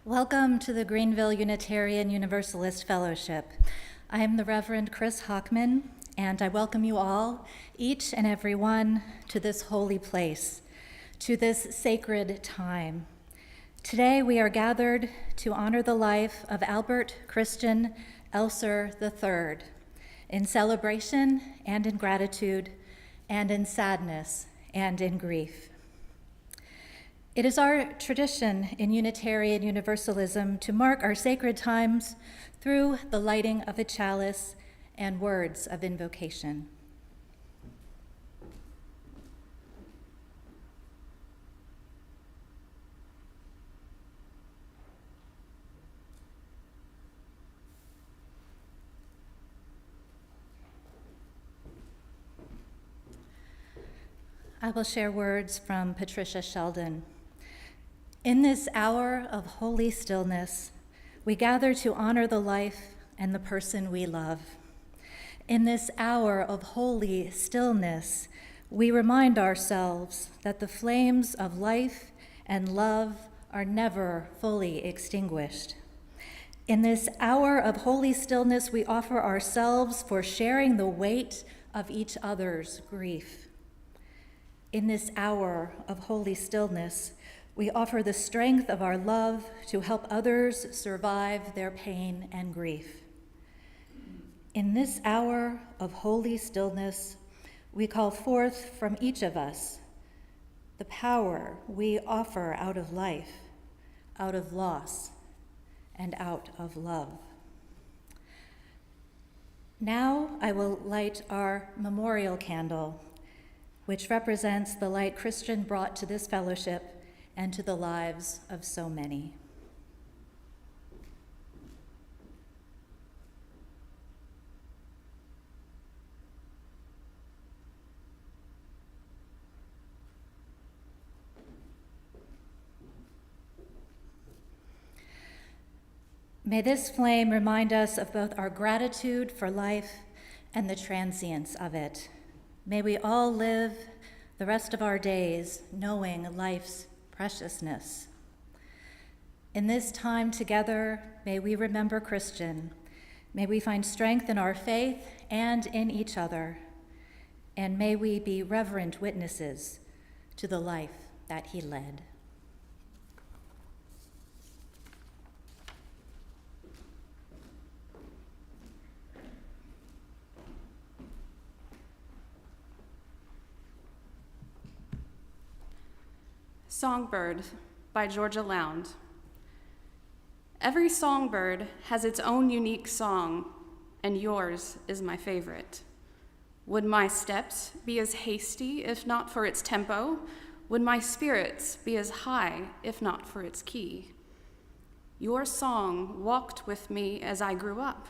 Welcome to the Greenville Unitarian Universalist Fellowship. I am the Reverend Chris Hockman, and I welcome you all, each and every one, to this holy place, to this sacred time. Today we are gathered to honor the life of Albert Christian Elser III in celebration and in gratitude and in sadness and in grief. It is our tradition in Unitarian Universalism to mark our sacred times through the lighting of a chalice and words of invocation. I will share words from Patricia Sheldon. In this hour of holy stillness, we gather to honor the life and the person we love. In this hour of holy stillness, we remind ourselves that the flames of life and love are never fully extinguished. In this hour of holy stillness, we offer ourselves for sharing the weight of each other's grief. In this hour of holy stillness, we offer the strength of our love to help others survive their pain and grief. In this hour of holy stillness, we call forth from each of us the power we offer out of life, out of loss, and out of love. Now I will light our memorial candle, which represents the light Christian brought to this fellowship and to the lives of so many. May this flame remind us of both our gratitude for life and the transience of it. May we all live the rest of our days knowing life's preciousness. In this time together, may we remember Christian. May we find strength in our faith and in each other. And may we be reverent witnesses to the life that he led. Songbird by Georgia Lound. Every songbird has its own unique song, and yours is my favorite. Would my steps be as hasty if not for its tempo? Would my spirits be as high if not for its key? Your song walked with me as I grew up,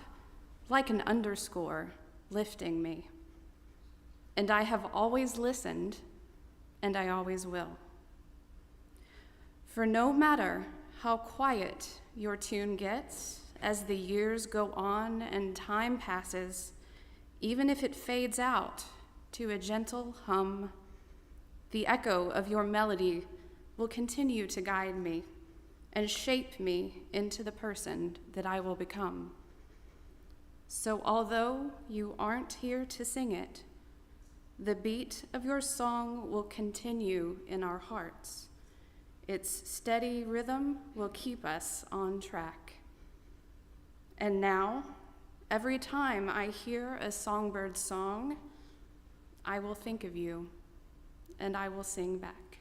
like an underscore lifting me. And I have always listened, and I always will. For no matter how quiet your tune gets as the years go on and time passes, even if it fades out to a gentle hum, the echo of your melody will continue to guide me and shape me into the person that I will become. So although you aren't here to sing it, the beat of your song will continue in our hearts. Its steady rhythm will keep us on track. And now, every time I hear a songbird song, I will think of you, and I will sing back.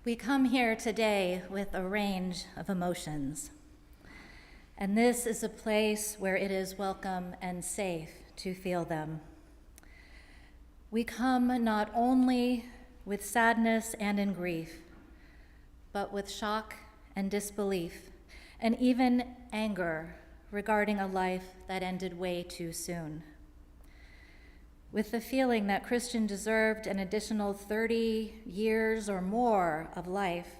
We come here today with a range of emotions, and this is a place where it is welcome and safe to feel them. We come not only with sadness and in grief, but with shock and disbelief, and even anger regarding a life that ended way too soon. With the feeling that Christian deserved an additional 30 years or more of life,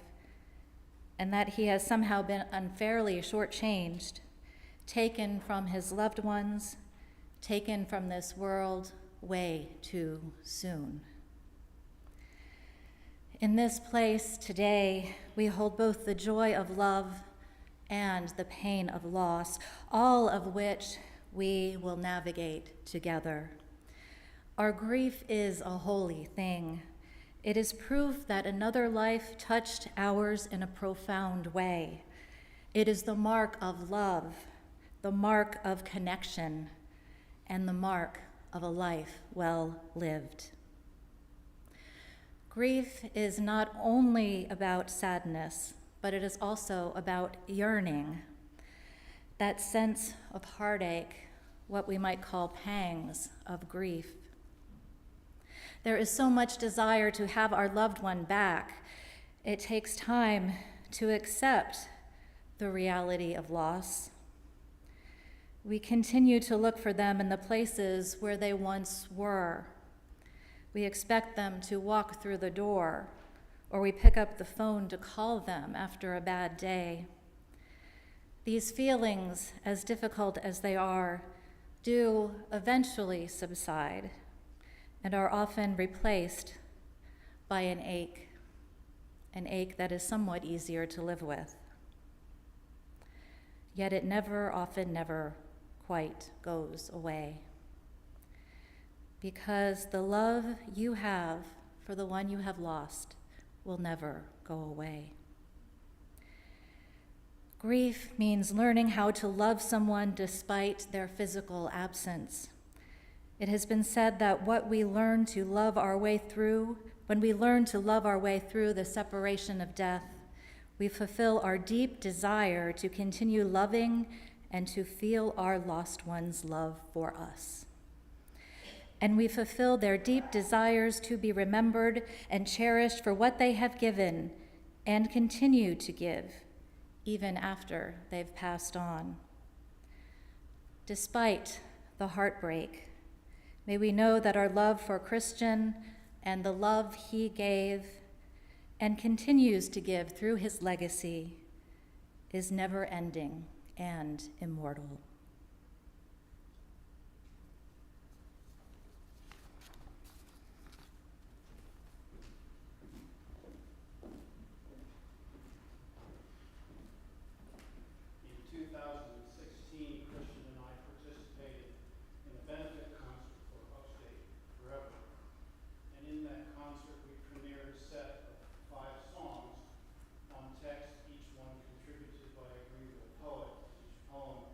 and that he has somehow been unfairly shortchanged, taken from his loved ones, taken from this world way too soon. In this place today, we hold both the joy of love and the pain of loss, all of which we will navigate together. Our grief is a holy thing. It is proof that another life touched ours in a profound way. It is the mark of love, the mark of connection, and the mark of a life well lived. Grief is not only about sadness, but it is also about yearning, that sense of heartache, what we might call pangs of grief. There is so much desire to have our loved one back. It takes time to accept the reality of loss. We continue to look for them in the places where they once were. We expect them to walk through the door, or we pick up the phone to call them after a bad day. These feelings, as difficult as they are, do eventually subside and are often replaced by an ache that is somewhat easier to live with. Yet it often never quite goes away. Because the love you have for the one you have lost will never go away. Grief means learning how to love someone despite their physical absence. It has been said that when we learn to love our way through the separation of death, we fulfill our deep desire to continue loving and to feel our lost ones' love for us. And we fulfill their deep desires to be remembered and cherished for what they have given and continue to give, even after they've passed on. Despite the heartbreak, may we know that our love for Christian and the love he gave and continues to give through his legacy is never-ending and immortal. In 2016, Christian and I participated in a benefit concert for Upstate Forever. And in that concert, we premiered a set of 5 songs on text, each one contributed by a Greenville poet. Each poem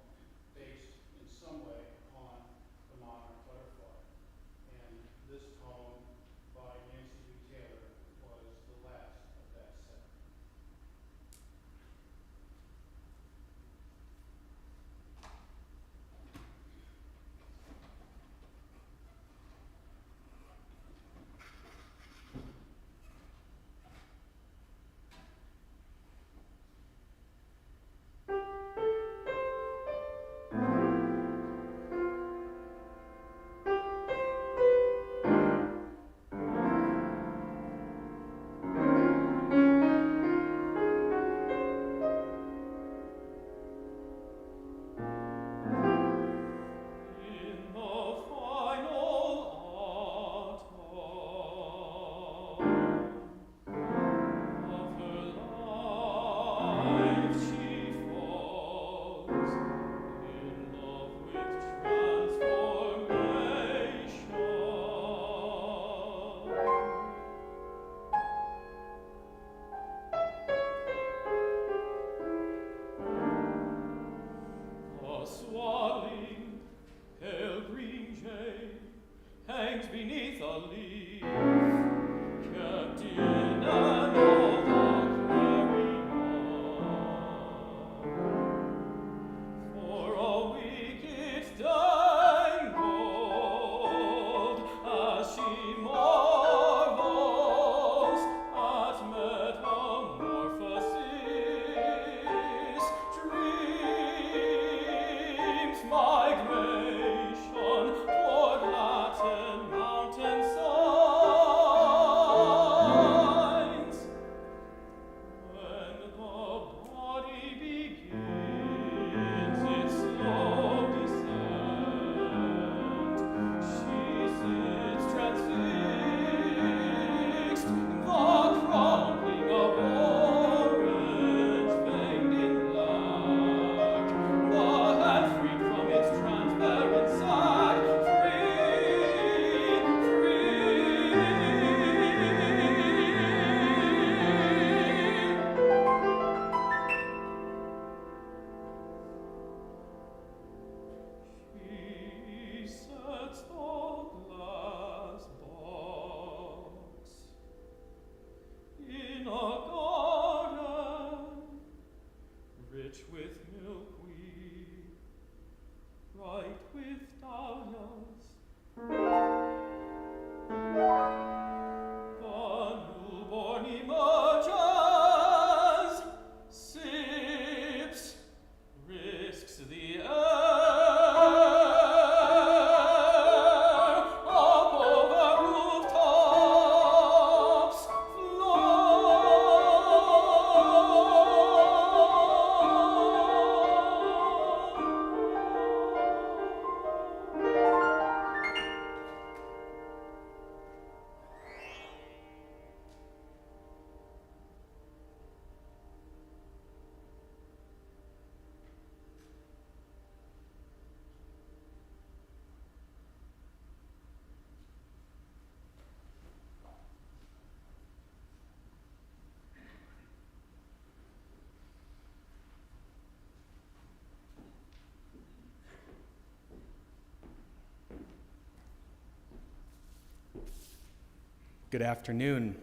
Good afternoon.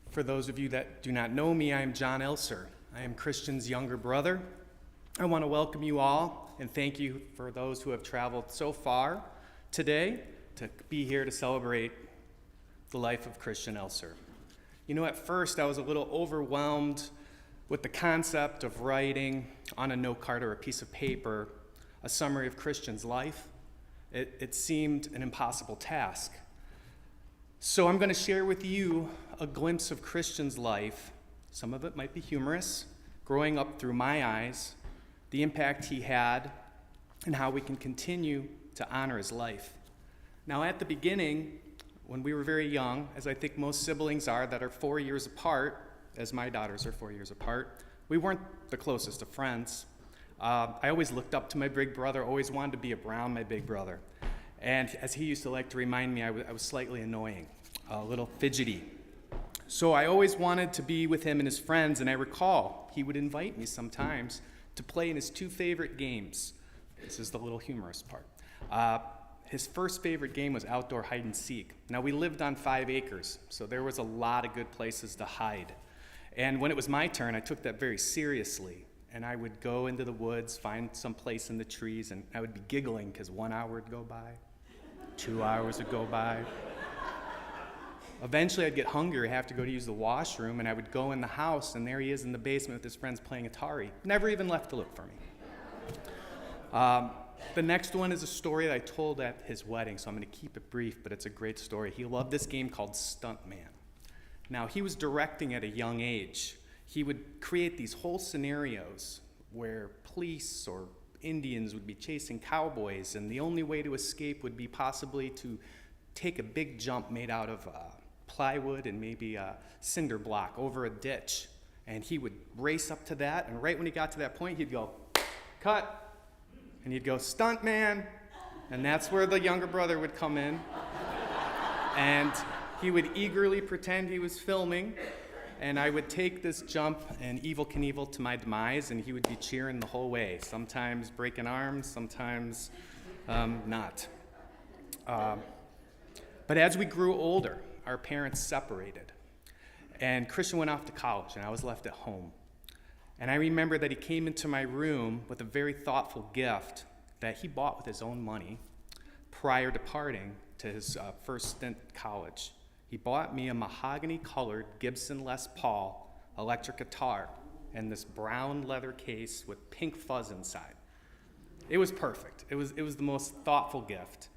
For those of you that do not know me, I am John Elser. I am Christian's younger brother. I want to welcome you all and thank you for those who have traveled so far today to be here to celebrate the life of Christian Elser. You know, at first I was a little overwhelmed with the concept of writing on a note card or a piece of paper a summary of Christian's life. It seemed an impossible task. So I'm going to share with you a glimpse of Christian's life. Some of it might be humorous, growing up through my eyes, the impact he had, and how we can continue to honor his life. Now, at the beginning, when we were very young, as I think most siblings are that are 4 years apart, as my daughters are 4 years apart, we weren't the closest of friends. I always looked up to my big brother, always wanted to be around my big brother. And as he used to like to remind me, I was slightly annoying, a little fidgety. So I always wanted to be with him and his friends, and I recall he would invite me sometimes to play in his two favorite games. This is the little humorous part. His first favorite game was outdoor hide and seek. Now, we lived on 5 acres, so there was a lot of good places to hide. And when it was my turn, I took that very seriously. And I would go into the woods, find some place in the trees, and I would be giggling because 1 hour would go by, 2 hours would go by. Eventually, I'd get hungry, have to go to use the washroom, and I would go in the house, and there he is in the basement with his friends playing Atari. Never even left to look for me. The next one is a story that I told at his wedding, so I'm going to keep it brief, but it's a great story. He loved this game called Stuntman. Now, he was directing at a young age. He would create these whole scenarios where police or Indians would be chasing cowboys, and the only way to escape would be possibly to take a big jump made out of plywood and maybe a cinder block over a ditch. And he would race up to that, and right when he got to that point, he'd go, cut, and he'd go, stuntman, and that's where the younger brother would come in. And he would eagerly pretend he was filming, and I would take this jump and Evel Knievel to my demise, and he would be cheering the whole way, sometimes breaking arms, sometimes not. But as we grew older, our parents separated, and Christian went off to college, and I was left at home. And I remember that he came into my room with a very thoughtful gift that he bought with his own money prior to departing to his first stint at college. He bought me a mahogany-colored Gibson Les Paul electric guitar and this brown leather case with pink fuzz inside. It was perfect. It was the most thoughtful gift,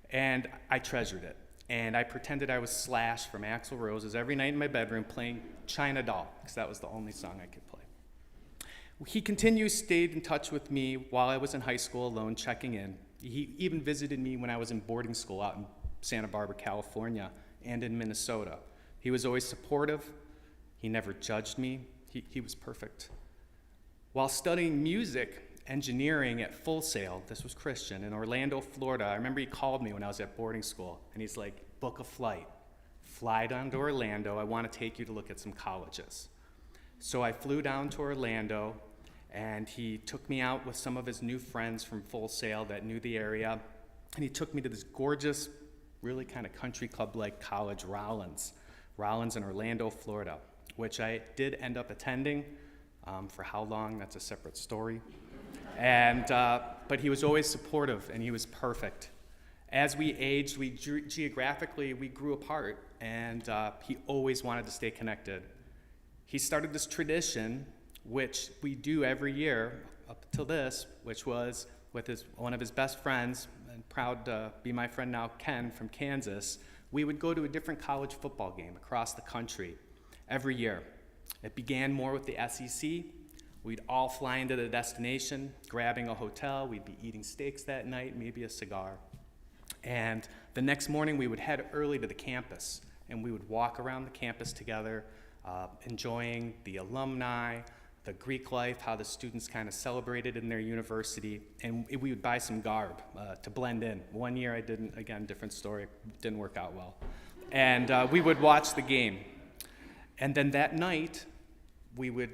and I treasured it. And I pretended I was Slash from Axl Rose every night in my bedroom playing China Doll, because that was the only song I could play. He stayed in touch with me while I was in high school alone, checking in. He even visited me when I was in boarding school out in Santa Barbara, California, and in Minnesota. He was always supportive. He never judged me. He was perfect. While studying music engineering at Full Sail, this was Christian, in Orlando, Florida, I remember he called me when I was at boarding school, and he's like, book a flight. Fly down to Orlando. I want to take you to look at some colleges. So I flew down to Orlando, and he took me out with some of his new friends from Full Sail that knew the area, and he took me to this gorgeous, really kind of country club-like college, Rollins in Orlando, Florida, which I did end up attending. For how long, that's a separate story. And but he was always supportive, and he was perfect. As we aged, geographically, we grew apart, and he always wanted to stay connected. He started this tradition, which we do every year up till this, which was with one of his best friends, and proud to be my friend now, Ken from Kansas. We would go to a different college football game across the country every year. It began more with the SEC. We'd all fly into the destination, grabbing a hotel. We'd be eating steaks that night, maybe a cigar. And the next morning, we would head early to the campus, and we would walk around the campus together, enjoying the alumni, the Greek life, how the students kind of celebrated in their university, and we would buy some garb to blend in. One year I didn't, again, different story, didn't work out well. And we would watch the game. And then that night, we would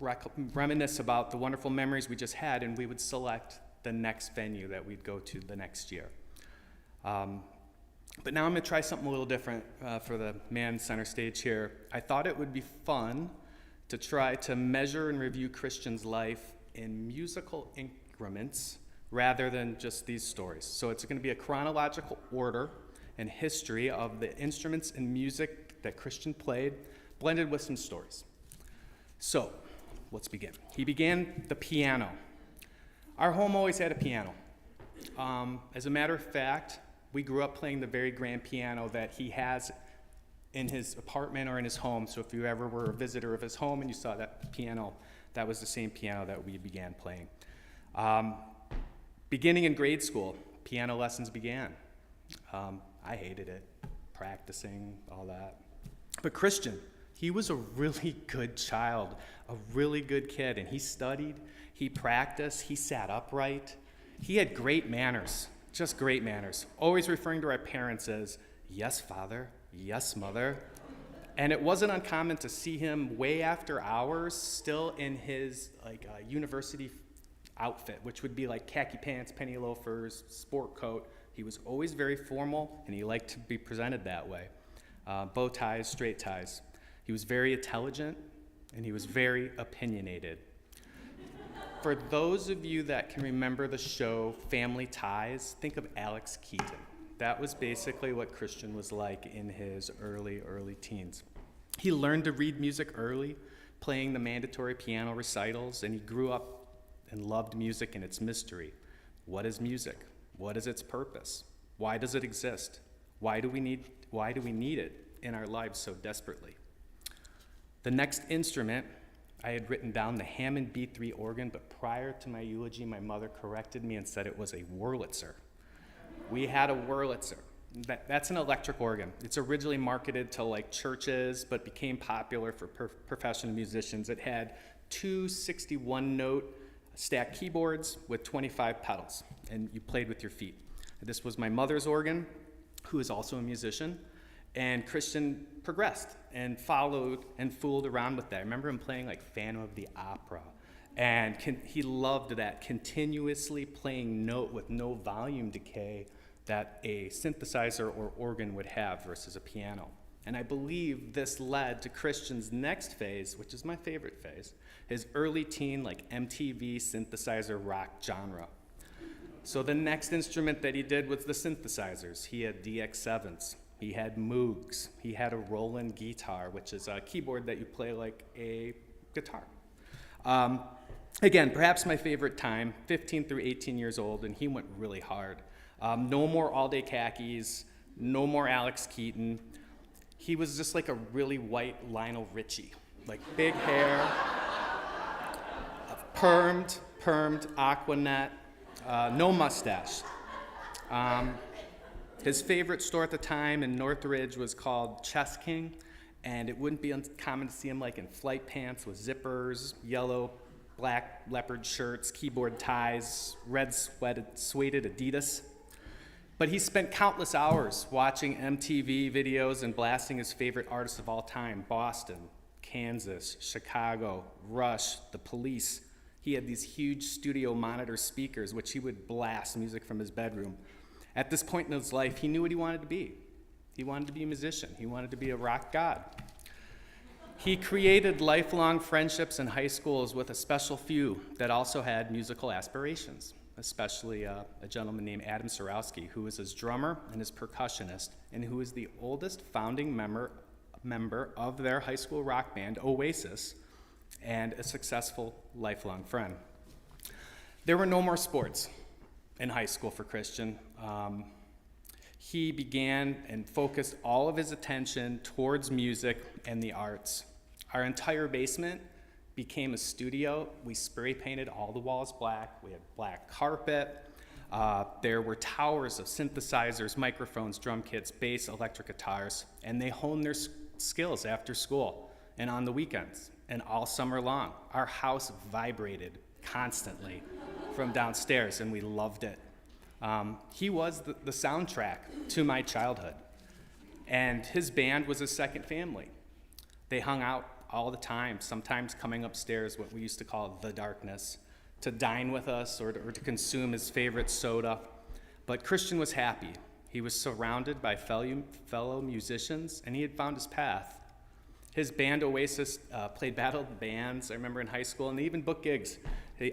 reminisce about the wonderful memories we just had, and we would select the next venue that we'd go to the next year. But now I'm going to try something a little different for the man center stage here. I thought it would be fun to try to measure and review Christian's life in musical increments rather than just these stories. So it's going to be a chronological order and history of the instruments and music that Christian played, blended with some stories. So let's begin. He began the piano. Our home always had a piano. As a matter of fact, we grew up playing the very grand piano that he has in his apartment or in his home. So if you ever were a visitor of his home and you saw that piano, that was the same piano that we began playing. Beginning in grade school, piano lessons began. I hated it, practicing, all that. But Christian, he was a really good child, a really good kid, and he studied, he practiced, he sat upright. He had great manners, just great manners, always referring to our parents as, yes, father, yes, mother. And it wasn't uncommon to see him way after hours still in his university outfit, which would be like khaki pants, penny loafers, sport coat. He was always very formal, and he liked to be presented that way. Bow ties, straight ties. He was very intelligent, and he was very opinionated. For those of you that can remember the show Family Ties, think of Alex Keaton. That was basically what Christian was like in his early teens. He learned to read music early, playing the mandatory piano recitals, and he grew up and loved music and its mystery. What is music? What is its purpose? Why does it exist? Why do we need it in our lives so desperately? The next instrument, I had written down the Hammond B3 organ, but prior to my eulogy, my mother corrected me and said it was a Wurlitzer. We had a Wurlitzer. That's an electric organ. It's originally marketed to like churches, but became popular for professional musicians. It had two 61-note stacked keyboards with 25 pedals, and you played with your feet. This was my mother's organ, who is also a musician, and Christian progressed and followed and fooled around with that. I remember him playing like Phantom of the Opera, and he loved that continuously playing note with no volume decay that a synthesizer or organ would have versus a piano. And I believe this led to Christian's next phase, which is my favorite phase, his early teen, like MTV synthesizer rock genre. So the next instrument that he did was the synthesizers. He had DX7s, he had Moogs, he had a Roland guitar, which is a keyboard that you play like a guitar. Again, perhaps my favorite time, 15 through 18 years old, and he went really hard. No more all-day khakis, no more Alex Keaton. He was just like a really white Lionel Richie, like big hair, permed, Aquanet, no mustache. His favorite store at the time in Northridge was called Chess King, and it wouldn't be uncommon to see him like in flight pants with zippers, yellow, black leopard shirts, keyboard ties, red suede Adidas. But he spent countless hours watching MTV videos and blasting his favorite artists of all time, Boston, Kansas, Chicago, Rush, The Police. He had these huge studio monitor speakers, which he would blast music from his bedroom. At this point in his life, he knew what he wanted to be. He wanted to be a musician. He wanted to be a rock god. He created lifelong friendships in high schools with a special few that also had musical aspirations, especially a gentleman named Adam Sorowski, who was his drummer and his percussionist, and who is the oldest founding member of their high school rock band, Oasis, and a successful lifelong friend. There were no more sports in high school for Christian. He began and focused all of his attention towards music and the arts. Our entire basement became a studio. We spray painted all the walls black. We had black carpet. There were towers of synthesizers, microphones, drum kits, bass, electric guitars, and they honed their skills after school and on the weekends and all summer long. Our house vibrated constantly from downstairs, and we loved it. He was the soundtrack to my childhood, and his band was his second family. They hung out all the time, sometimes coming upstairs, what we used to call the darkness, to dine with us or to consume his favorite soda. But Christian was happy. He was surrounded by fellow musicians, and he had found his path. His band Oasis played battle bands, I remember in high school, and they even booked gigs.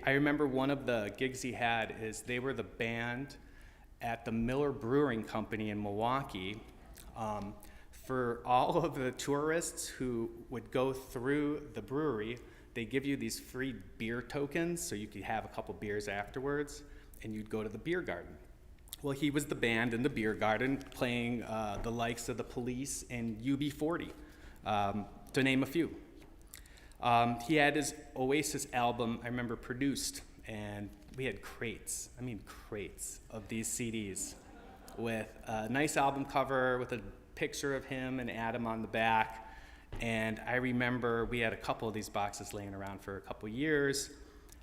I remember one of the gigs he had is they were the band at the Miller Brewing Company in Milwaukee. For all of the tourists who would go through the brewery, they give you these free beer tokens so you could have a couple beers afterwards, and you'd go to the beer garden. Well, he was the band in the beer garden playing the likes of the Police and UB40, to name a few. He had his Oasis album, I remember, produced, and we had crates of these CDs with a nice album cover with a picture of him and Adam on the back. And I remember we had a couple of these boxes laying around for a couple years.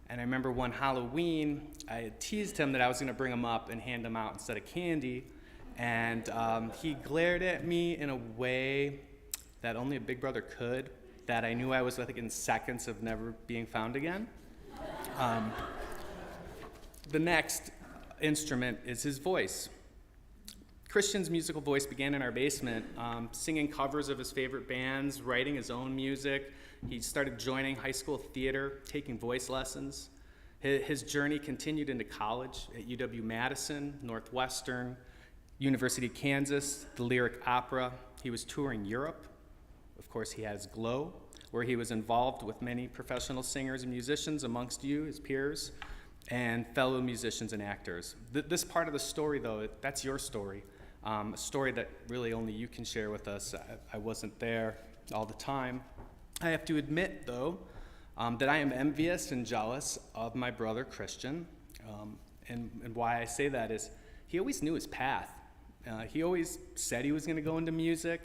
And I remember one Halloween, I had teased him that I was going to bring him up and hand him out instead of candy. And he glared at me in a way that only a big brother could, that I knew I was within seconds of never being found again. The next instrument is his voice. Christian's musical voice began in our basement, singing covers of his favorite bands, writing his own music. He started joining high school theater, taking voice lessons. His journey continued into college at UW-Madison, Northwestern, University of Kansas, the Lyric Opera. He was touring Europe. Of course, he has Glow, where he was involved with many professional singers and musicians amongst you, his peers, and fellow musicians and actors. This part of the story, though, that's your story. A story that really only you can share with us. I wasn't there all the time. I have to admit, though, that I am envious and jealous of my brother Christian. And why I say that is he always knew his path. He always said he was going to go into music,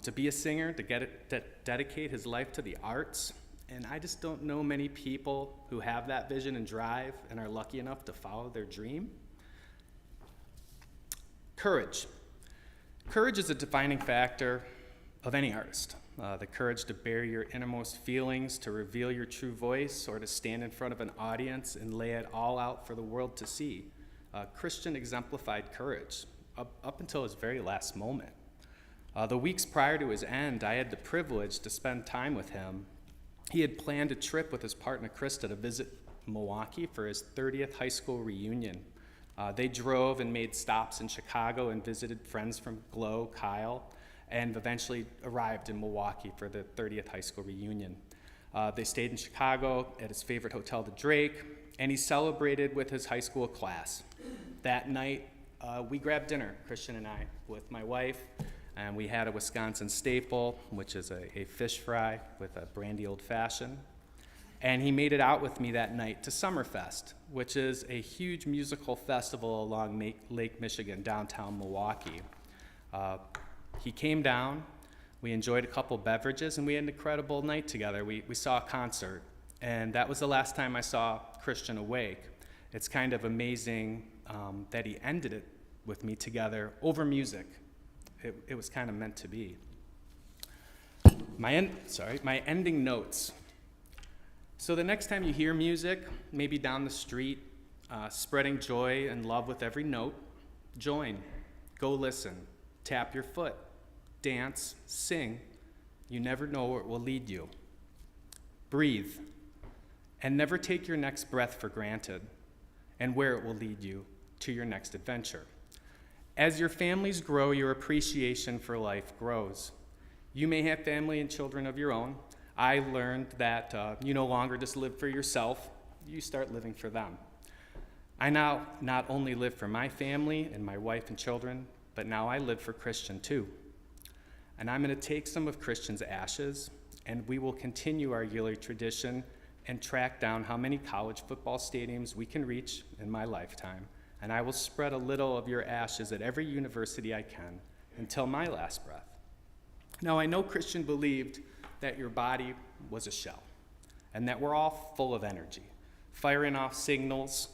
to be a singer, to dedicate his life to the arts. And I just don't know many people who have that vision and drive and are lucky enough to follow their dream. Courage. Courage is a defining factor of any artist. The courage to bear your innermost feelings, to reveal your true voice, or to stand in front of an audience and lay it all out for the world to see. Christian exemplified courage up until his very last moment. The weeks prior to his end, I had the privilege to spend time with him. He had planned a trip with his partner Krista to visit Milwaukee for his 30th high school reunion. They drove and made stops in Chicago and visited friends from Glow, Kyle, and eventually arrived in Milwaukee for the 30th high school reunion. They stayed in Chicago at his favorite hotel, the Drake, and he celebrated with his high school class. That night, we grabbed dinner, Christian and I, with my wife, and we had a Wisconsin staple, which is a fish fry with a brandy old fashioned. And he made it out with me that night to Summerfest, which is a huge musical festival along Lake Michigan, downtown Milwaukee. He came down, we enjoyed a couple beverages, and we had an incredible night together. We saw a concert, and that was the last time I saw Christian awake. It's kind of amazing that he ended it with me together over music. It was kind of meant to be. My ending notes. So the next time you hear music, maybe down the street, spreading joy and love with every note, join, go listen, tap your foot, dance, sing. You never know where it will lead you. Breathe, and never take your next breath for granted, and where it will lead you to your next adventure. As your families grow, your appreciation for life grows. You may have family and children of your own. I learned that you no longer just live for yourself, you start living for them. I now not only live for my family and my wife and children, but now I live for Christian too. And I'm going to take some of Christian's ashes, and we will continue our yearly tradition and track down how many college football stadiums we can reach in my lifetime. And I will spread a little of your ashes at every university I can until my last breath. Now, I know Christian believed that your body was a shell, and that we're all full of energy, firing off signals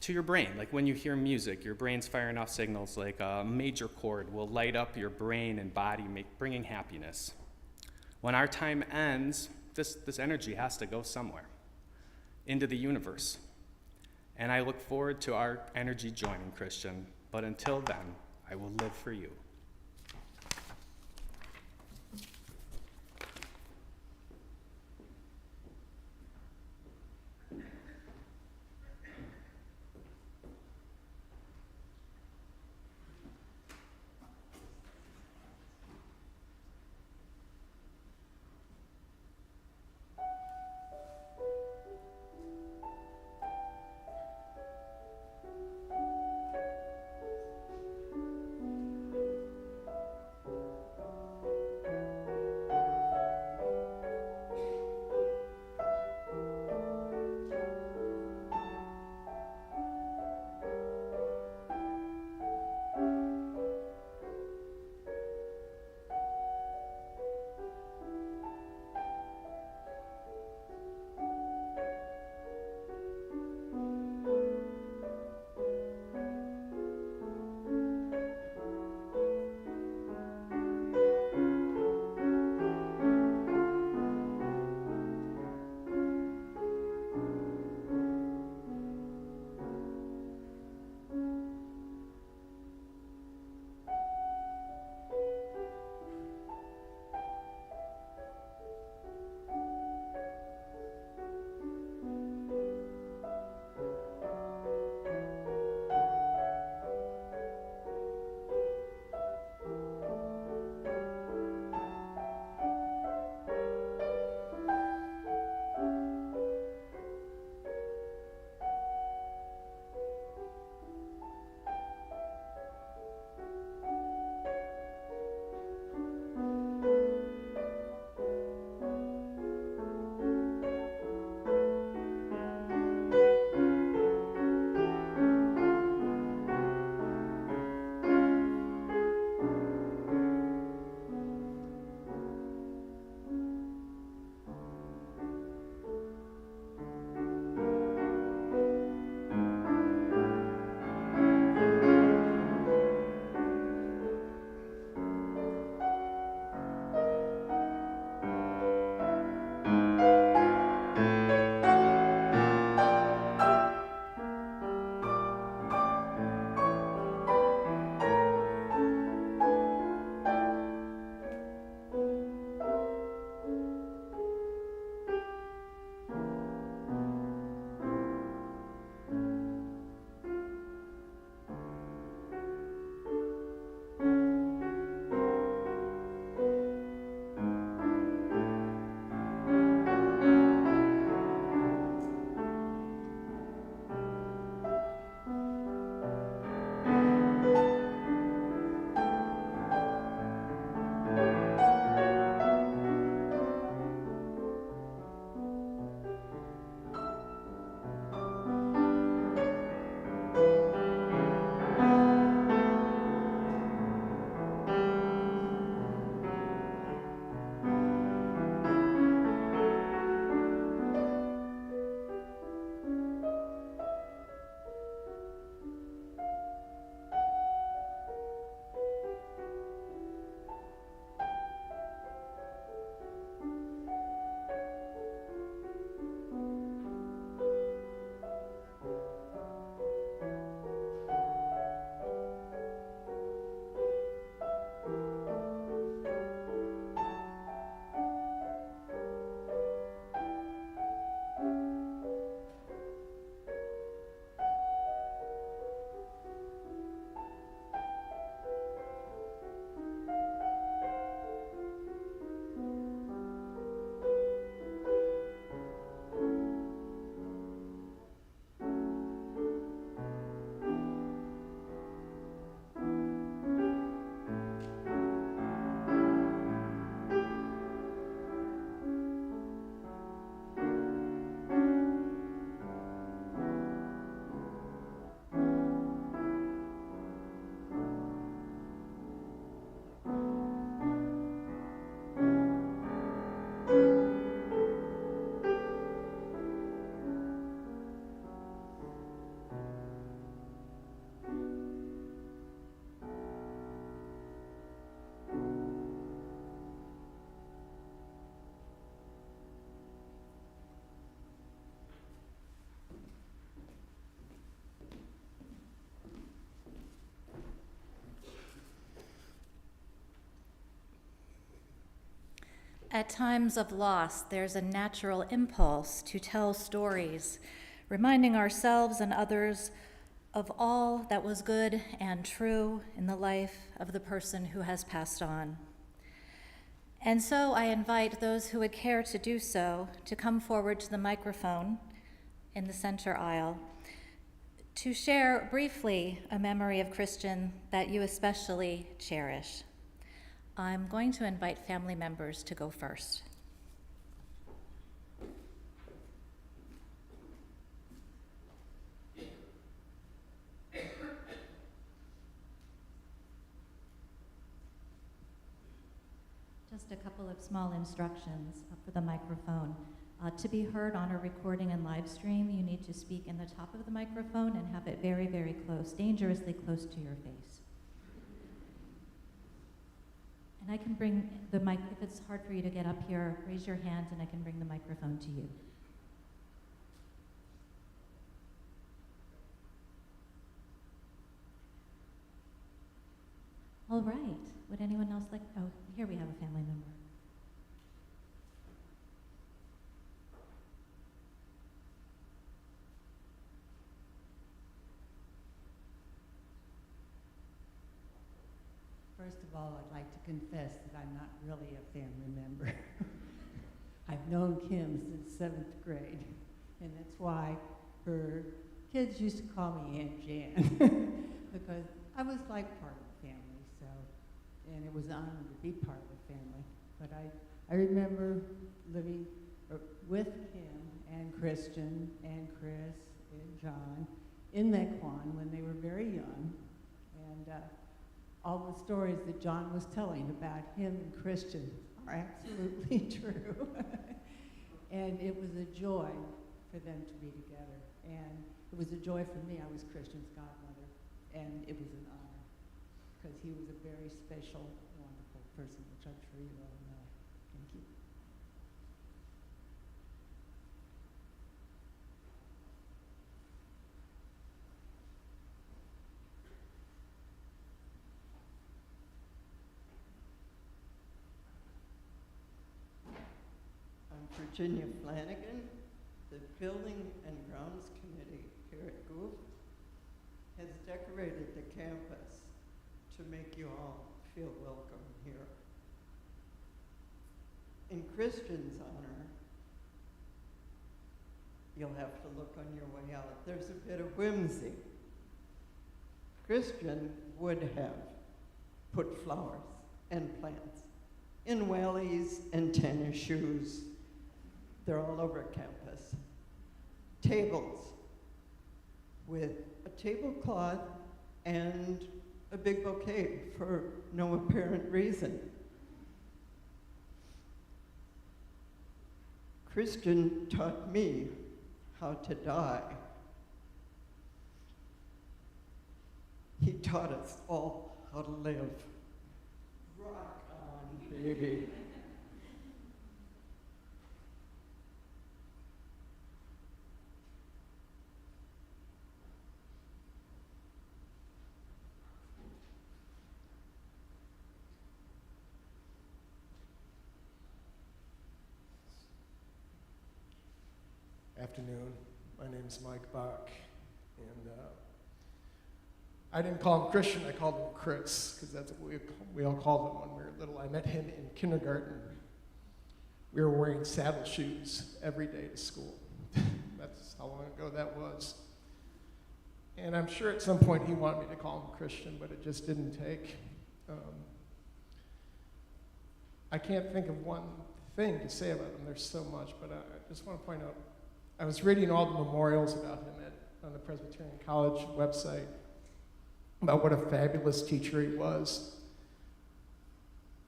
to your brain. Like when you hear music, your brain's firing off signals like a major chord will light up your brain and body, bringing happiness. When our time ends, this energy has to go somewhere, into the universe. And I look forward to our energy joining Christian But until then, I will live for you. At times of loss, there's a natural impulse to tell stories, reminding ourselves and others of all that was good and true in the life of the person who has passed on. And so I invite those who would care to do so to come forward to the microphone in the center aisle to share briefly a memory of Christian that you especially cherish. I'm going to invite family members to go first. Just a couple of small instructions for the microphone. To be heard on a recording and live stream, you need to speak in the top of the microphone and have it very, very close, dangerously close to your face. And I can bring the mic, if it's hard for you to get up here, raise your hand and I can bring the microphone to you. All right, would anyone else like, oh, here we have a family member. First of all, I'd like to confess that I'm not really a family member. I've known Kim since 7th grade, and that's why her kids used to call me Aunt Jan, because I was like part of the family, so, and it was an honor to be part of the family. But I remember living with Kim and Christian and Chris and John in Mequon when they were very young, and all the stories that John was telling about him and Christian are absolutely true. And it was a joy for them to be together. And it was a joy for me. I was Christian's godmother. And it was an honor because he was a very special, wonderful person, which I'm sure you all know. Thank you. Virginia Flanagan, the Building and Grounds Committee here at Gould has decorated the campus to make you all feel welcome here. In Christian's honor, you'll have to look on your way out. There's a bit of whimsy. Christian would have put flowers and plants in wellies and tennis shoes. They're all over campus. Tables with a tablecloth and a big bouquet for no apparent reason. Christian taught me how to die. He taught us all how to live. Rock on, baby. Afternoon. My name is Mike Bach, and I didn't call him Christian, I called him Chris, because that's what we all called him when we were little. I met him in kindergarten. We were wearing saddle shoes every day to school. That's how long ago that was. And I'm sure at some point he wanted me to call him Christian, but it just didn't take. I can't think of one thing to say about him. There's so much, but I just want to point out, I was reading all the memorials about him on the Presbyterian College website about what a fabulous teacher he was.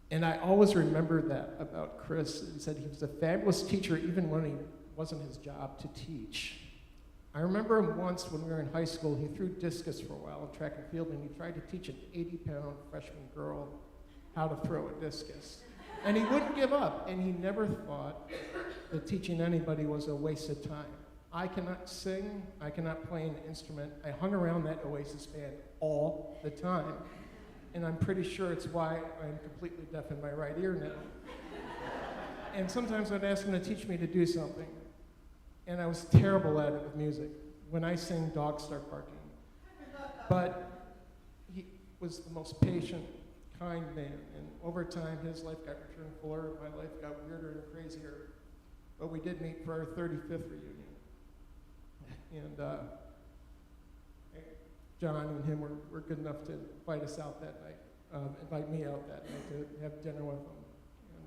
And I always remember that about Chris. He said he was a fabulous teacher even when he wasn't his job to teach. I remember him once when we were in high school, he threw discus for a while in track and field, and he tried to teach an 80-pound freshman girl how to throw a discus. And he wouldn't give up, and he never thought that teaching anybody was a waste of time. I cannot sing, I cannot play an instrument. I hung around that Oasis band all the time, and I'm pretty sure it's why I'm completely deaf in my right ear now. And sometimes I'd ask him to teach me to do something. And I was terrible at it with music. When I sing, dogs start barking. But he was the most patient, kind man. And over time, his life got richer and fuller, and my life got weirder and crazier. But we did meet for our 35th reunion. And John and him were good enough to invite us out that night, invite me out that night to have dinner with them. And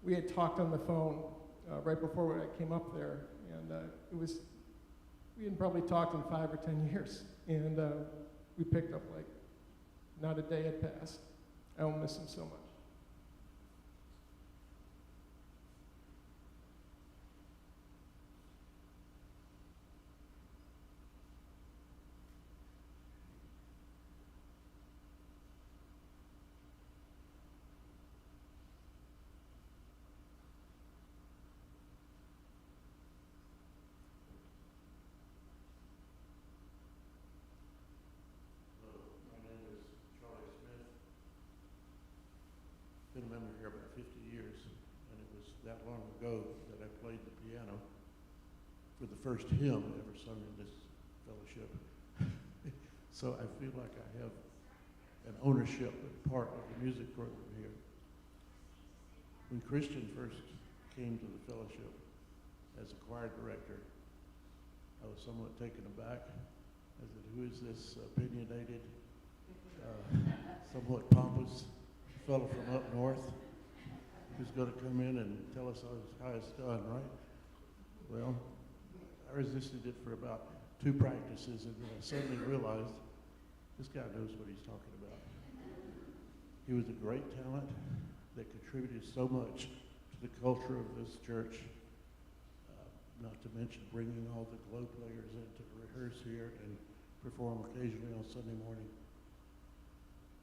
we had talked on the phone right before I came up there, and we hadn't probably talked in 5 or 10 years. And we picked up like not a day had passed. I will miss him so much. Been a member here about 50 years, and it was that long ago that I played the piano for the first hymn ever sung in this fellowship. So I feel like I have an ownership and part of the music program here. When Christian first came to the fellowship as a choir director, I was somewhat taken aback. I said, who is this opinionated, somewhat pompous fellow from up north who's going to come in and tell us how it's done, right? Well, I resisted it for about 2 practices, and then I suddenly realized this guy knows what he's talking about. He was a great talent that contributed so much to the culture of this church, not to mention bringing all the glow players in to rehearse here and perform occasionally on Sunday morning.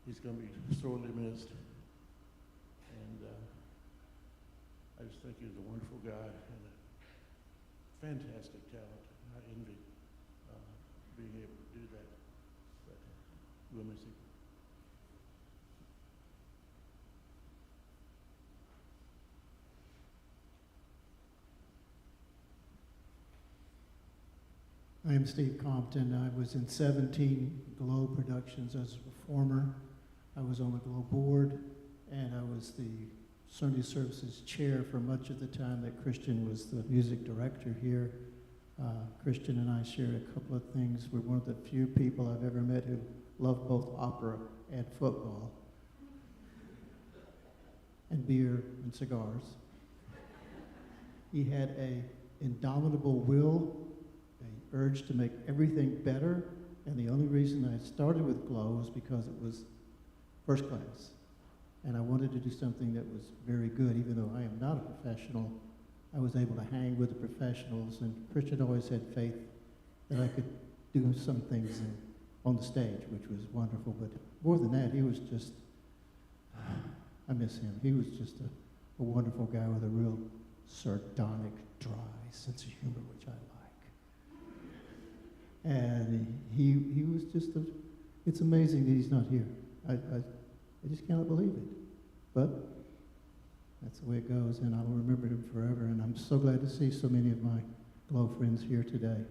He's going to be sorely missed. And I just think he's a wonderful guy and a fantastic talent. I envy being able to do that. But we'll miss him. I am Steve Compton. I was in 17 Glow productions as a performer. I was on the Glow board, and I was the Sunday Services chair for much of the time that Christian was the music director here. Christian and I shared a couple of things. We're one of the few people I've ever met who love both opera and football, and beer and cigars. He had an indomitable will, an urge to make everything better, and the only reason I started with Glow was because it was first class. And I wanted to do something that was very good, even though I am not a professional. I was able to hang with the professionals, and Christian always had faith that I could do some things on the stage, which was wonderful. But more than that, he was just, I miss him. He was just a wonderful guy with a real sardonic, dry sense of humor, which I like. And he was just it's amazing that he's not here. I just cannot believe it. But that's the way it goes, and I'll remember him forever, and I'm so glad to see so many of my Glow friends here today.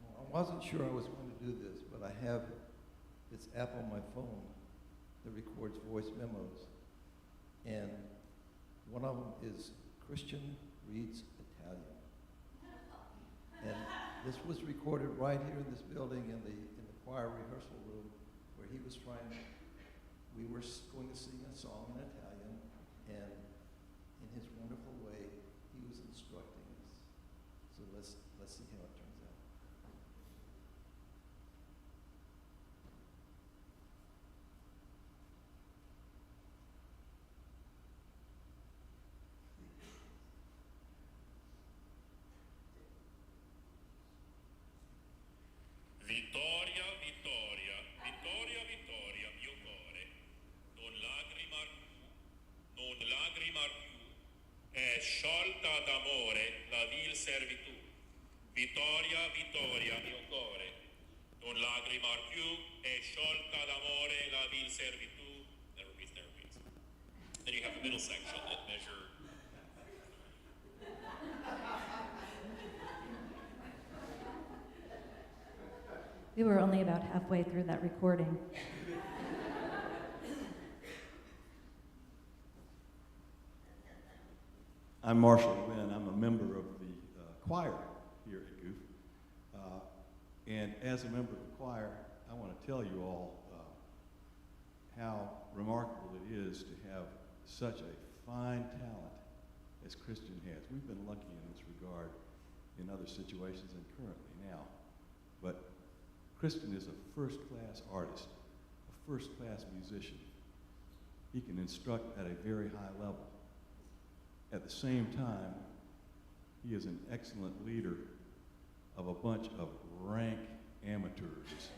Well, I wasn't sure I was going to do this, but I have this app on my phone that records voice memos. And one of them is Christian Reads Italian. And this was recorded right here in this building in the choir rehearsal room, where he was we were going to sing a song in Italian, and in his wonderful way, he was instructing us. So let's see how it turns out. Vittoria, Vittoria, Vittoria, Vittoria, mio cuore, non lagrimar più, è sciolta d'amore servitù. Vittoria, vittoria, mio core, non lagrimar più, e sciolta d'amore la vil servitù. Never reads, never reads. Then you have the middle section that measure. We were only about halfway through that recording. I'm Marshall Wynn. I'm a member of the choir here at Goof. And as a member of the choir, I want to tell you all how remarkable it is to have such a fine talent as Christian has. We've been lucky in this regard in other situations and currently now. But Christian is a first-class artist, a first-class musician. He can instruct at a very high level. At the same time, he is an excellent leader of a bunch of rank amateurs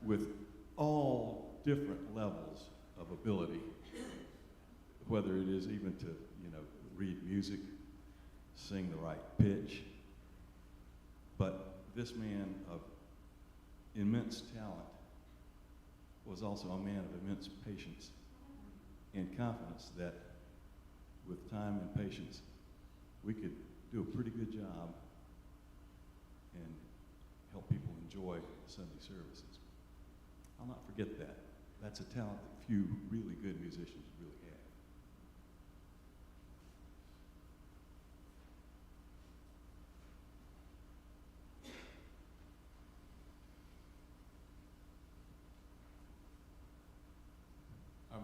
with all different levels of ability, whether it is even to, read music, sing the right pitch. But this man of immense talent was also a man of immense patience and confidence that with time and patience, we could do a pretty good job and help people enjoy Sunday services. I'll not forget that. That's a talent that few really good musicians really have.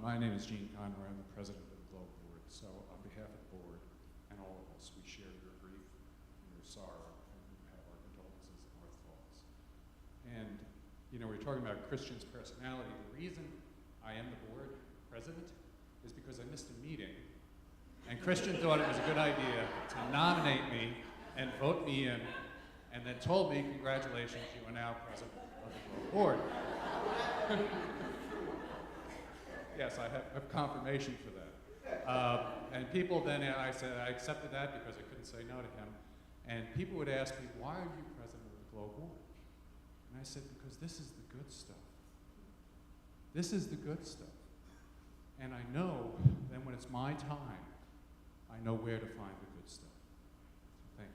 My name is Gene Conroy. I'm the president of the Globe Board. So on behalf of the board and all of us, we share your grief and your sorrow, and we have our condolences and our thoughts. And, we're talking about Christian's personality. The reason I am the board president is because I missed a meeting, and Christian thought it was a good idea to nominate me and vote me in, and then told me, congratulations, you are now president of the Globe Board. Yes, I have confirmation for that. And people then, I said, I accepted that because I couldn't say no to him. And people would ask me, why are you president of the Globe Board? And I said, because this is the good stuff. This is the good stuff. And I know that when it's my time, I know where to find the good stuff. So thank you.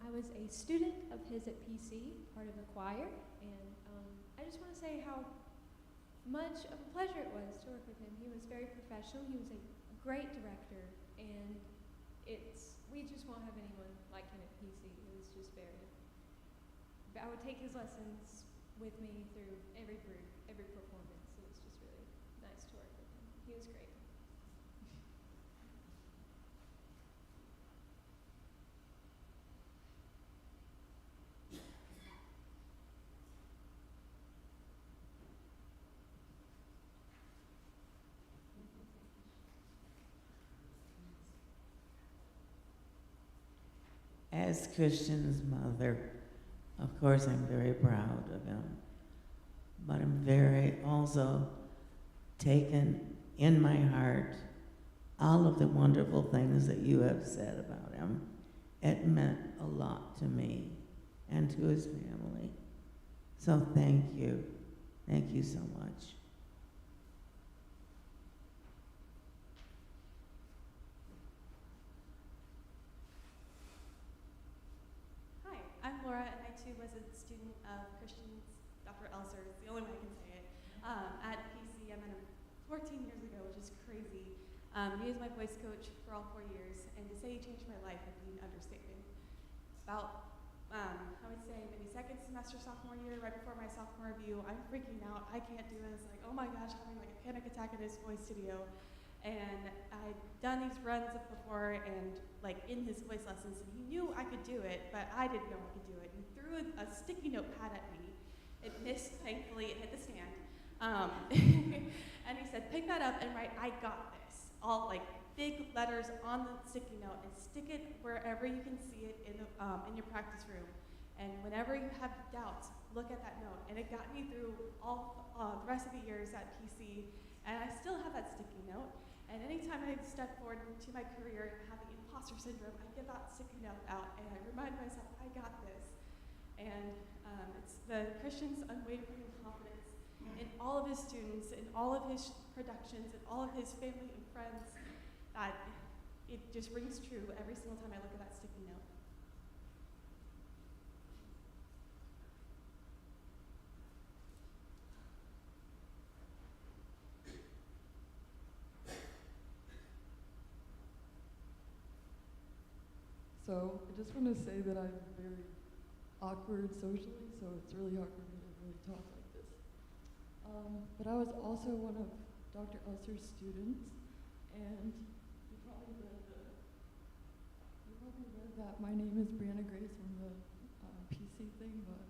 I was a student of his at PC, part of the choir, and I just want to say how much of a pleasure it was to work with him. He was very professional. He was a great director, and we just won't have anyone like him at PC. It was just I would take his lessons with me through every group, every performance. It was just really nice to work with him. He was great. As Christian's mother, of course, I'm very proud of him, but I'm very also taken in my heart all of the wonderful things that you have said about him. It meant a lot to me and to his family. So thank you. Thank you so much. I'm Laura, and I too was a student of Christian's, Dr. Elser, it's the only way I can say it, at PC. I met him 14 years ago, which is crazy. He was my voice coach for all 4 years, and to say he changed my life would be an understatement. About, I would say maybe second semester sophomore year, right before my sophomore review, I'm freaking out. I can't do this. Like, oh my gosh, having like a panic attack in his voice studio. And I'd done these runs before and like in his voice lessons, and he knew I could do it, but I didn't know I could do it. He threw a sticky note pad at me. It missed, thankfully, it hit the stand. And he said, pick that up and write, "I got this," all like big letters on the sticky note, and stick it wherever you can see it in your practice room. And whenever you have doubts, look at that note. And it got me through all the rest of the years at PC, and I still have that sticky note. And anytime I step forward into my career having imposter syndrome, I get that sticky note out and I remind myself, I got this. And it's the Christian's unwavering confidence in all of his students, in all of his productions, in all of his family and friends, that it just rings true every single time I look at that sticky note. So I just want to say that I'm very awkward socially, so it's really hard for me to really talk like this. But I was also one of Dr. Elser's students, and you probably read that my name is Brianna Grace from the PC thing, but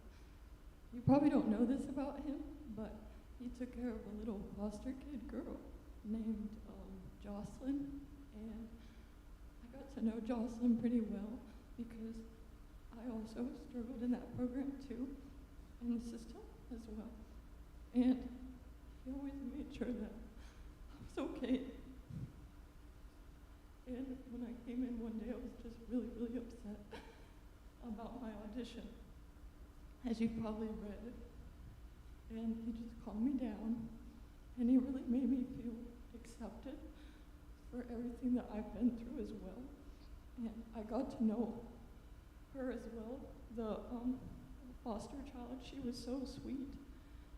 you probably don't know this about him, but he took care of a little foster kid girl named Jocelyn, and I got to know Jocelyn pretty well because I also struggled in that program too, in the system as well. And he always made sure that I was okay. And when I came in one day, I was just really, really upset about my audition, as you probably read. And he just calmed me down, and he really made me feel accepted for everything that I've been through as well. And I got to know her as well, the foster child. She was so sweet.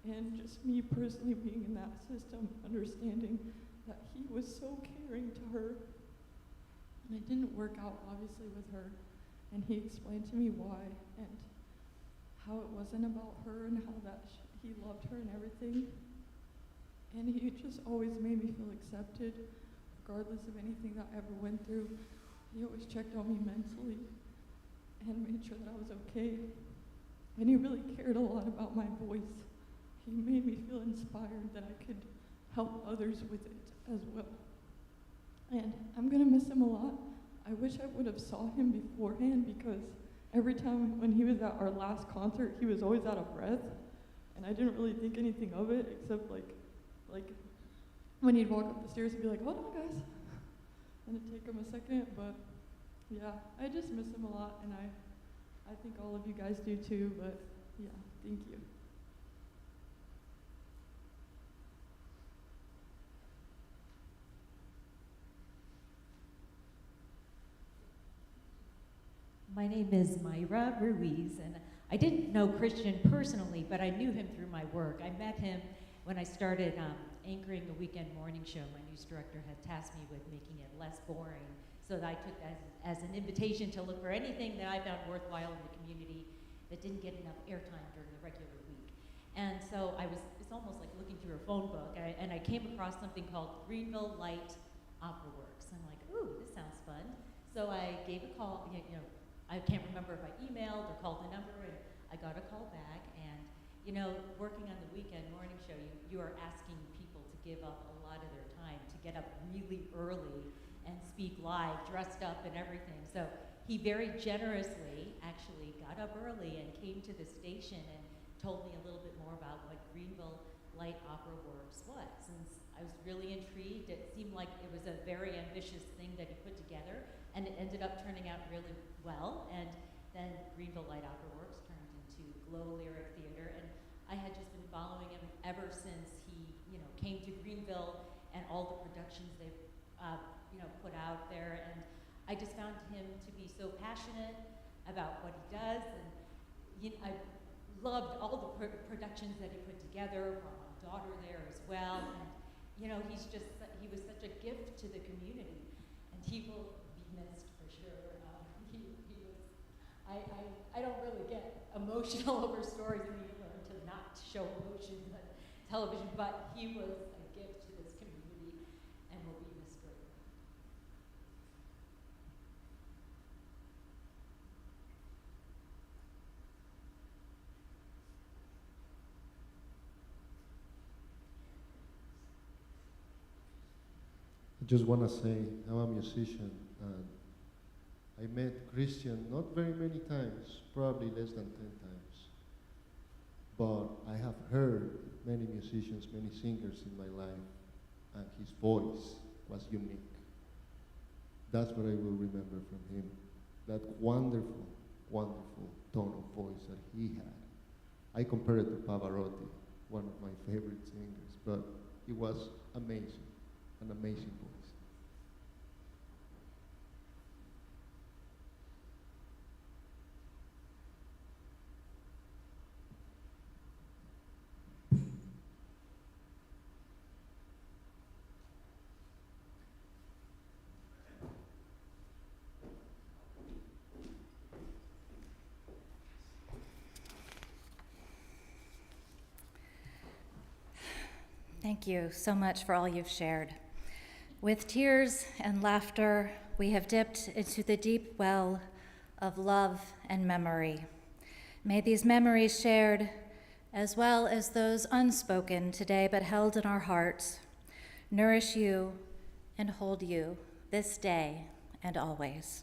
And just me personally being in that system, understanding that he was so caring to her. And it didn't work out, obviously, with her. And he explained to me why, and how it wasn't about her, and how that he loved her and everything. And he just always made me feel accepted, regardless of anything that I ever went through. He always checked on me mentally and made sure that I was okay. And he really cared a lot about my voice. He made me feel inspired that I could help others with it as well. And I'm gonna miss him a lot. I wish I would have saw him beforehand, because every time when he was at our last concert, he was always out of breath. And I didn't really think anything of it, except like when he'd walk up the stairs, he'd be like, "Hold on, guys." And it'd take him a second, but yeah, I just miss him a lot, and I think all of you guys do too, but yeah, thank you. My name is Myra Ruiz, and I didn't know Christian personally, but I knew him through my work. I met him when I started anchoring a weekend morning show. My news director had tasked me with making it less boring, so that I took that as an invitation to look for anything that I found worthwhile in the community that didn't get enough airtime during the regular week. And so it's almost like looking through a phone book, and I came across something called Greenville Light Opera Works. I'm like, ooh, this sounds fun. So I gave a call, I can't remember if I emailed or called the number, and I got a call back. And working on the weekend morning show, you are asking people to give up a lot of their time, to get up really early and speak live, dressed up and everything. So he very generously actually got up early and came to the station and told me a little bit more about what Greenville Light Opera Works was. And I was really intrigued. It seemed like it was a very ambitious thing that he put together, and it ended up turning out really well. And then Greenville Light Opera Works turned into Glow Lyric Theater, and I had just been following him ever since he, came to Greenville and all the productions they've, put out there. And I just found him to be so passionate about what he does, and I loved all the productions that he put together. Brought my daughter there as well, and he was such a gift to the community, and he will be missed for sure. I don't really get emotional over stories, and you learn to not show emotion on television, but he was a gift to this community and will be missed greatly. just want to say I'm a musician. And I met Christian not very many times, probably less than 10 times. But I have heard many musicians, many singers in my life, and his voice was unique. That's what I will remember from him. That wonderful, wonderful tone of voice that he had. I compare it to Pavarotti, one of my favorite singers, but he was amazing, an amazing voice. Thank you so much for all you've shared. With tears and laughter, we have dipped into the deep well of love and memory. May these memories shared, as well as those unspoken today but held in our hearts, nourish you and hold you this day and always.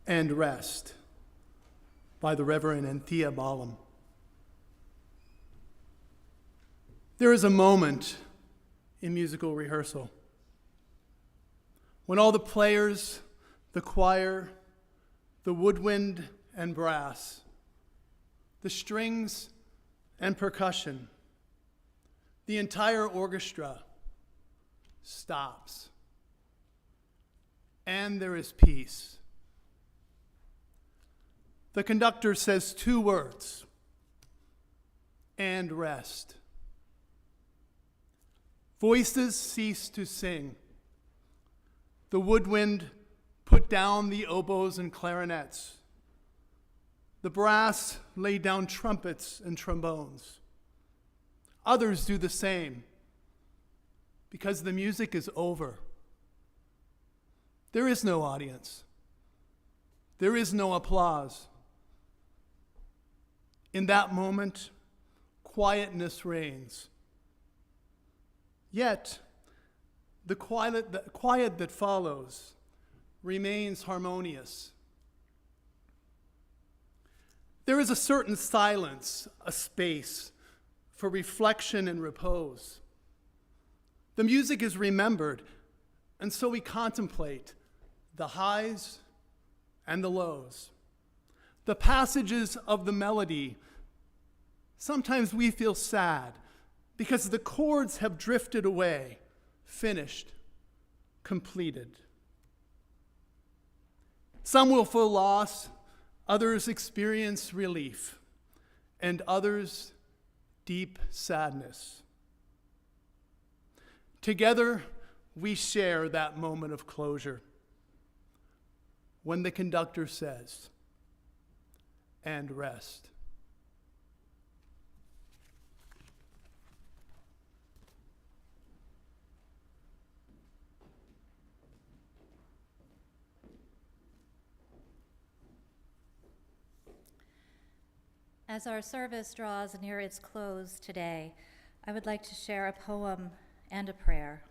and Rest by the Reverend Anthea Balaam. There is a moment in musical rehearsal when all the players, the choir, the woodwind and brass, the strings and percussion, the entire orchestra stops, and there is peace. The conductor says 2 words, and rest. Voices cease to sing. The woodwind put down the oboes and clarinets. The brass laid down trumpets and trombones. Others do the same because the music is over. There is no audience. There is no applause. In that moment, quietness reigns. Yet, the quiet that follows remains harmonious. There is a certain silence, a space for reflection and repose. The music is remembered, and so we contemplate the highs and the lows. The passages of the melody, sometimes we feel sad because the chords have drifted away, finished, completed. Some will feel loss, others experience relief, and others deep sadness. Together, we share that moment of closure when the conductor says, and rest. As our service draws near its close today, I would like to share a poem and a prayer.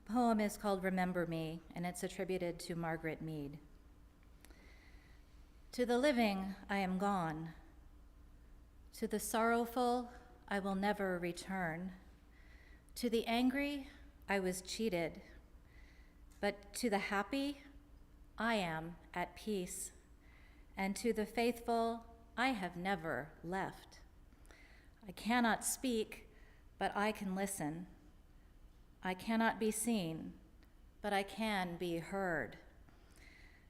The poem is called Remember Me, and it's attributed to Margaret Mead. To the living, I am gone. To the sorrowful, I will never return. To the angry, I was cheated. But to the happy, I am at peace. And to the faithful, I have never left. I cannot speak, but I can listen. I cannot be seen, but I can be heard.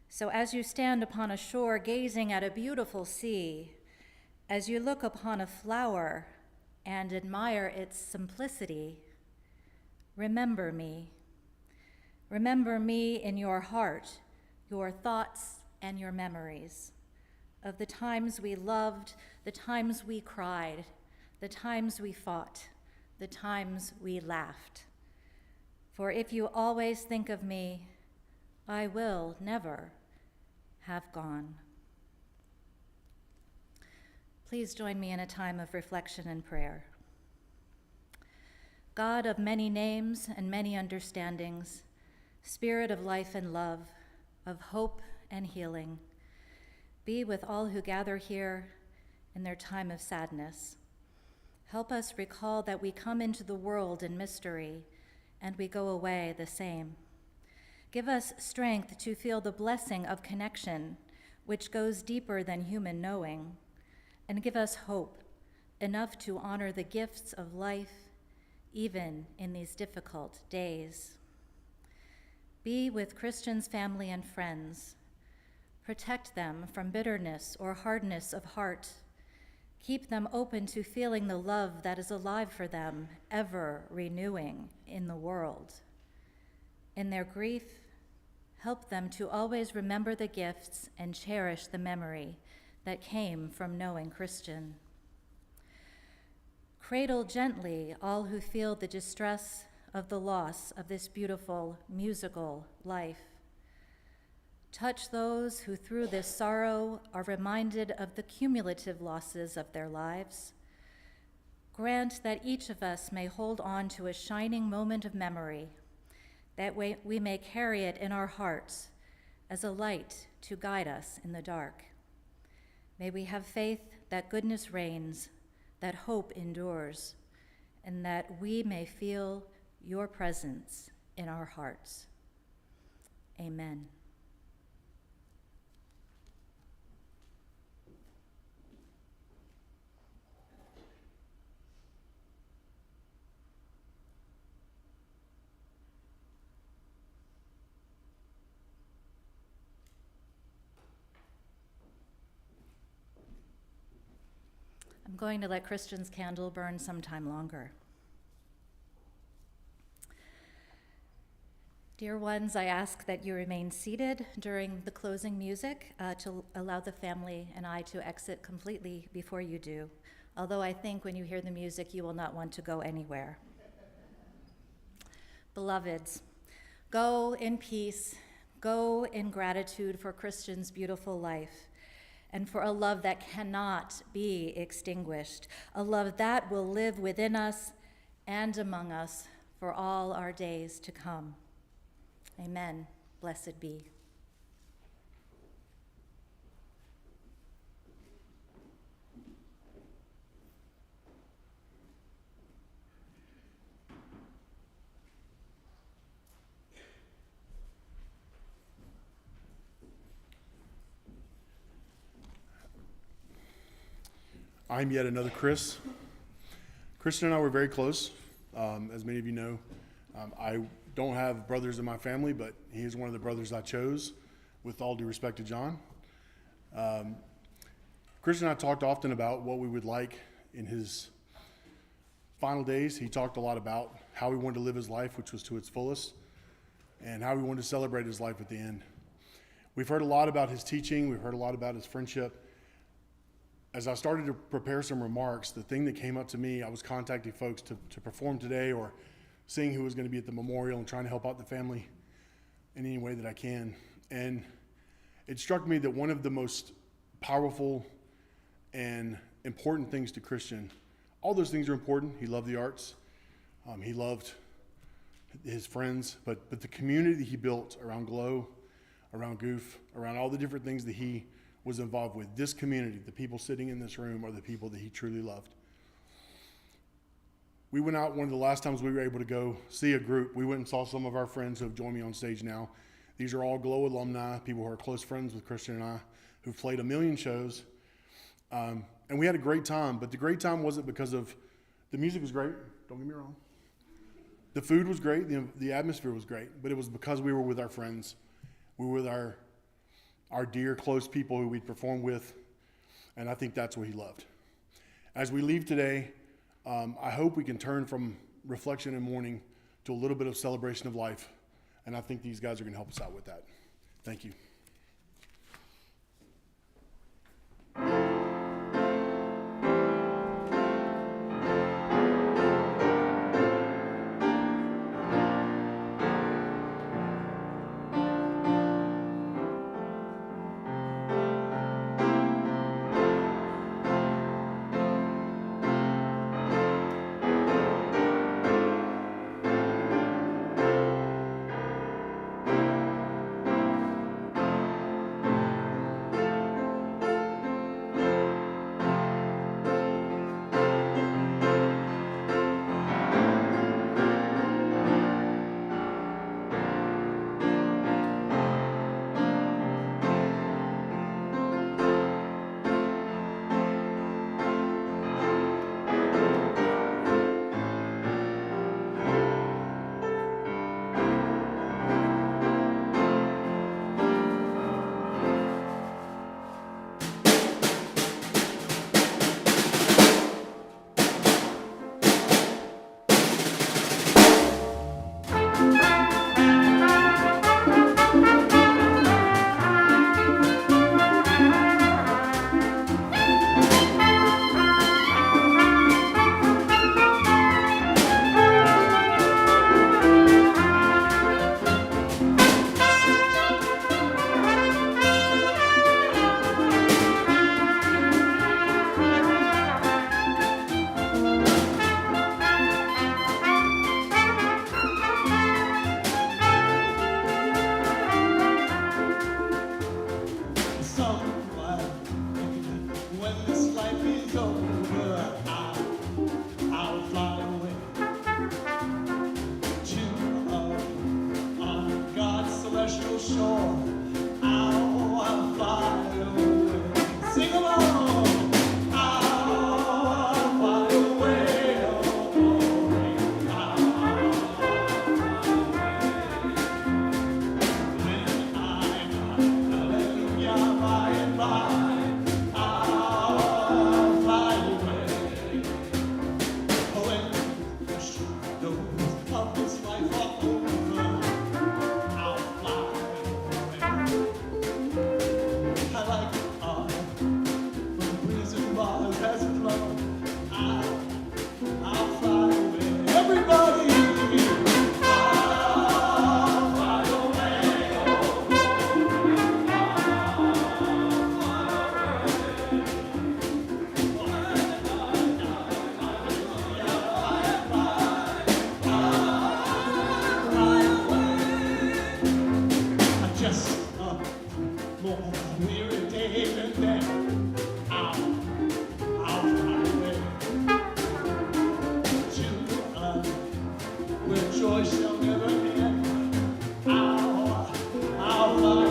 So as you stand upon a shore gazing at a beautiful sea, as you look upon a flower and admire its simplicity, remember me. Remember me in your heart, your thoughts, and your memories of the times we loved, the times we cried, the times we fought, the times we laughed. For if you always think of me, I will never have gone. Please join me in a time of reflection and prayer. God of many names and many understandings, Spirit of life and love, of hope and healing, be with all who gather here in their time of sadness. Help us recall that we come into the world in mystery and we go away the same. Give us strength to feel the blessing of connection, which goes deeper than human knowing, and give us hope enough to honor the gifts of life, even in these difficult days. Be with Christians' family and friends. Protect them from bitterness or hardness of heart. Keep them open to feeling the love that is alive for them, ever renewing in the world. In their grief, help them to always remember the gifts and cherish the memory that came from knowing Christian. Cradle gently all who feel the distress of the loss of this beautiful musical life. Touch those who through this sorrow are reminded of the cumulative losses of their lives. Grant that each of us may hold on to a shining moment of memory, that we may carry it in our hearts as a light to guide us in the dark. May we have faith that goodness reigns, that hope endures, and that we may feel your presence in our hearts. Amen. I'm going to let Christian's candle burn some time longer. Dear ones, I ask that you remain seated during the closing music to allow the family and I to exit completely before you do, although I think when you hear the music, you will not want to go anywhere. Beloveds, go in peace, go in gratitude for Christian's beautiful life, and for a love that cannot be extinguished, a love that will live within us and among us for all our days to come. Amen. Blessed be. I'm yet another Chris. Christian and I were very close, as many of you know. I don't have brothers in my family, but he is one of the brothers I chose, with all due respect to John. Christian and I talked often about what we would like in his final days. He talked a lot about how he wanted to live his life, which was to its fullest, and how he wanted to celebrate his life at the end. We've heard a lot about his teaching. We've heard a lot about his friendship. As I started to prepare some remarks, the thing that came up to me, I was contacting folks to perform today or seeing who was going to be at the memorial and trying to help out the family in any way that I can. And it struck me that one of the most powerful and important things to Christian, all those things are important. He loved the arts. He loved his friends, but the community that he built around Glow, around Goof, around all the different things that he was involved with, this community, the people sitting in this room are the people that he truly loved. We went out one of the last times we were able to go see a group. We went and saw some of our friends who have joined me on stage now. These are all Glow alumni, people who are close friends with Christian and I, who've played 1 million shows. And we had a great time, but the great time wasn't because of, the music was great, don't get me wrong. The food was great, the atmosphere was great, but it was because we were with our friends. We were with our dear, close people who we'd performed with, and I think that's what he loved. As we leave today, I hope we can turn from reflection and mourning to a little bit of celebration of life, and I think these guys are going to help us out with that. Thank you. celestial shore. I'll fly away. Sing along. I'll fly away. Oh, glory. I'll fly away. When I'm hallelujah by and by, I'll fly away. When the shadows of this life are over, I'll fly away. I like the art when the breeze and bars as it flows. I'll fly away. Everybody, I'll fly away. Oh, glory, I'll fly away. Just a more weary day and then I'll fly away to where joy shall never end. I'll fly away.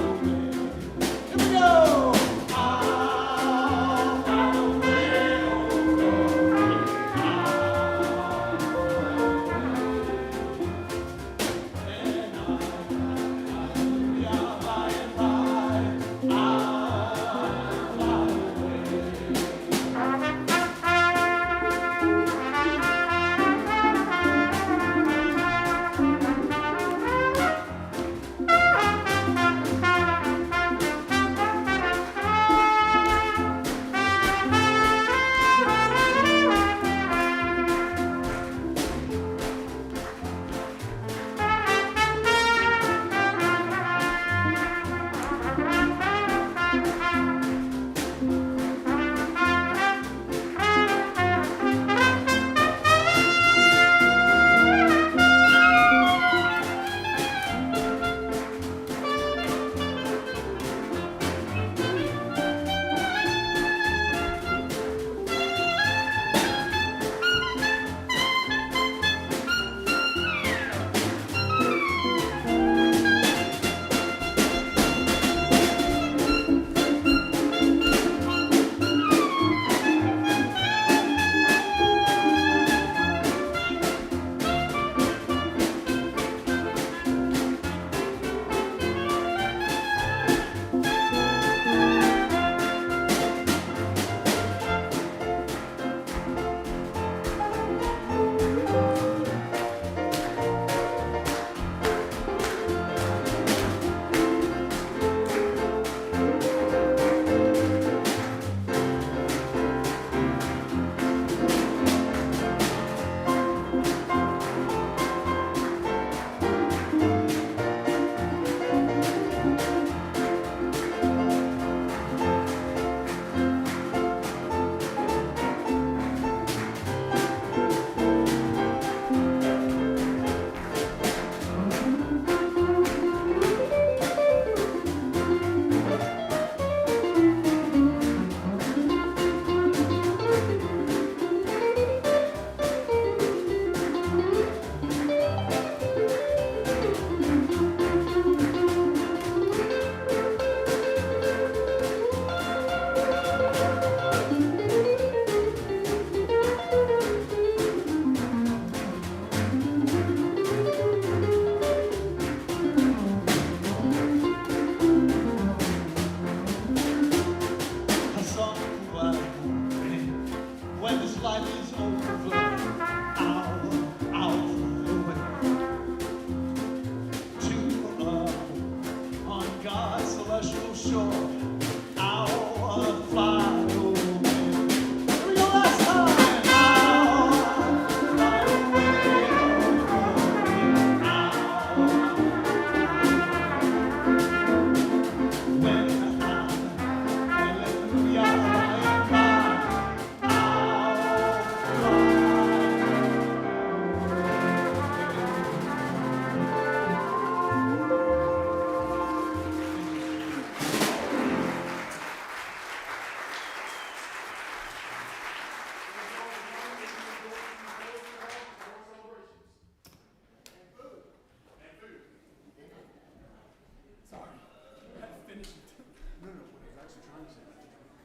Here we go. I'll fly away. Oh, glory. I'll fly away. And hallelujah by and by, I'll fly away. When this life is over, I'll fly away to on God's celestial shore.